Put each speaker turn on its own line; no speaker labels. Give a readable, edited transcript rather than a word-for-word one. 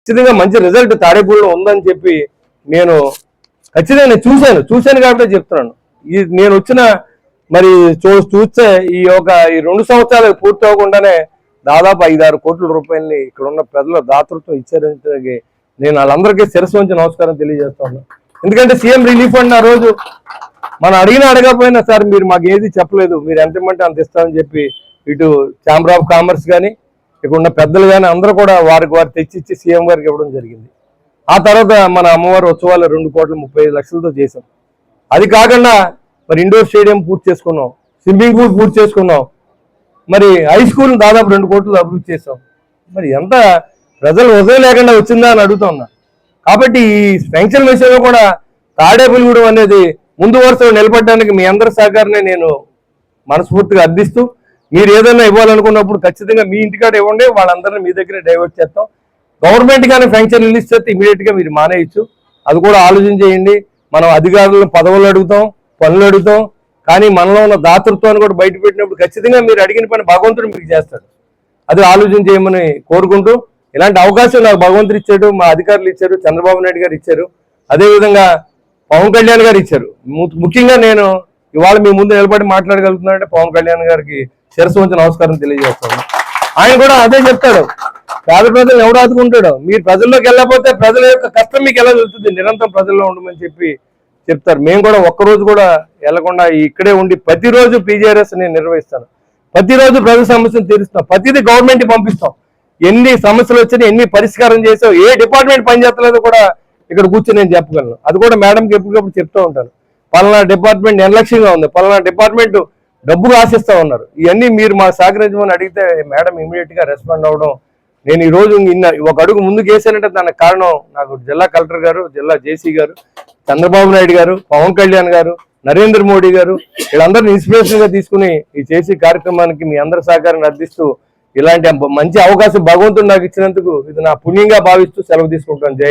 ఖచ్చితంగా మంచి రిజల్ట్ తాడేపూడిలో ఉందని చెప్పి నేను ఖచ్చితంగా చూశాను కాబట్టి చెప్తున్నాను. నేను వచ్చిన మరి చూస్తే ఈ 2 సంవత్సరాలు పూర్తి అవ్వకుండానే దాదాపు 5-6 కోట్ల రూపాయలని ఇక్కడ ఉన్న ప్రజల దాతృత్వం ఇచ్చారని నేను వాళ్ళందరికీ శిరస్సు వంచి నమస్కారం తెలియజేస్తా ఉన్నాను. ఎందుకంటే సీఎం రిలీఫ్ ఫండ్ ఆ రోజు మనం అడగకపోయినా సార్ మీరు మాకు ఏది చెప్పలేదు, మీరు ఎంత ఇమ్మంటే అంత ఇస్తామని చెప్పి ఇటు ఛాంబర్ ఆఫ్ కామర్స్ కానీ ఇక్కడ ఉన్న పెద్దలు కానీ అందరూ కూడా వారికి తెచ్చిచ్చి సీఎం గారికి ఇవ్వడం జరిగింది. ఆ తర్వాత మన అమ్మవారి ఉత్సవాలు 2,35,00,000తో చేసాం. అది కాకుండా మరి ఇండోర్ స్టేడియం పూర్తి చేసుకున్నాం, స్విమ్మింగ్ పూల్ పూర్తి చేసుకున్నాం, మరి హై స్కూల్ దాదాపు 2 కోట్లు అభివృద్ధి చేసాం. మరి ఎంత ప్రజలు ఉదయం లేకుండా వచ్చిందా అని అడుగుతా ఉన్నా. కాబట్టి ఈ పెన్షన్ విషయంలో కూడా తాడేపల్లిగూడెం అనేది ముందు వరుసలో నిలబడడానికి మీ అందరి సహకారాన్ని నేను మనస్ఫూర్తిగా అర్థిస్తూ, మీరు ఏదైనా ఇవ్వాలనుకున్నప్పుడు ఖచ్చితంగా మీ ఇంటికాడ ఇవ్వండి, వాళ్ళందరినీ మీ దగ్గర డైవర్ట్ చేస్తాం. గవర్నమెంట్ కానీ పెన్షన్ రిలీజ్ చేస్తే ఇమీడియట్ గా మీరు మానేయచ్చు. అది కూడా ఆలోచన చేయండి. మనం అధికారులను పదవులు అడుగుతాం, పనులు అడుగుతాం, కానీ మనలో ఉన్న దాతృత్వాన్ని కూడా బయట పెట్టినప్పుడు ఖచ్చితంగా మీరు అడిగిన పని భగవంతుడు మీకు చేస్తాడు. అది ఆలోచన చేయమని కోరుకుంటూ, ఇలాంటి అవకాశం నాకు భగవంతుడు ఇచ్చాడు, మా అధికారులు ఇచ్చారు, చంద్రబాబు నాయుడు గారు ఇచ్చారు, అదేవిధంగా పవన్ కళ్యాణ్ గారు ఇచ్చారు. ముఖ్యంగా నేను ఇవాళ మీ ముందు నిలబడి మాట్లాడగలుగుతున్నానంటే పవన్ కళ్యాణ్ గారికి శిరస్సు వంచి నమస్కారం తెలియజేస్తాను. ఆయన కూడా అదే చెప్తాడు, పేద ప్రజలు ఎవరు ఆదుకుంటాడు, మీరు ప్రజల్లోకి వెళ్ళకపోతే ప్రజల యొక్క కష్టం మీకు ఎలా వెళ్తుంది, నిరంతరం ప్రజల్లో ఉండమని చెప్తారు. మేము కూడా ఒక్కరోజు కూడా వెళ్లకుండా ఇక్కడే ఉండి ప్రతిరోజు పీజీఆర్ఎస్ నేను నిర్వహిస్తాను, ప్రతిరోజు ప్రజల సమస్యలు తీరుస్తాం, ప్రతిదీ గవర్నమెంట్ పంపిస్తాం. ఎన్ని సమస్యలు వచ్చినా ఎన్ని పరిష్కారం చేసావు, ఏ డిపార్ట్మెంట్ పనిచేస్తలేదో కూడా ఇక్కడ కూర్చొని నేను చెప్పగలను. అది కూడా మేడంకి ఎప్పటికప్పుడు చెప్తూ ఉంటాను. పలానా డిపార్ట్మెంట్ నిర్లక్ష్యంగా ఉంది, పలానా డిపార్ట్మెంట్ డబ్బులు ఆశిస్తా ఉన్నారు, ఇవన్నీ మీరు మా సహకరించమని అడిగితే మేడం ఇమీడియట్ గా రెస్పాండ్ అవ్వడం. నేను ఈ రోజు ఒక అడుగు ముందుకు వేసానంటే దానికి కారణం నాకు జిల్లా కలెక్టర్ గారు, జిల్లా జేసీ గారు, చంద్రబాబు నాయుడు గారు, పవన్ కళ్యాణ్ గారు, నరేంద్ర మోడీ గారు, వీళ్ళందరినీ ఇన్స్పిరేషన్ గా తీసుకుని ఈ చేసే కార్యక్రమానికి మీ అందరి సహకారాన్ని అర్థిస్తూ, ఇలాంటి మంచి అవకాశం భగవంతుడు నాకు ఇచ్చినందుకు ఇది నా పుణ్యంగా భావిస్తూ సెలవు తీసుకుంటాను. జై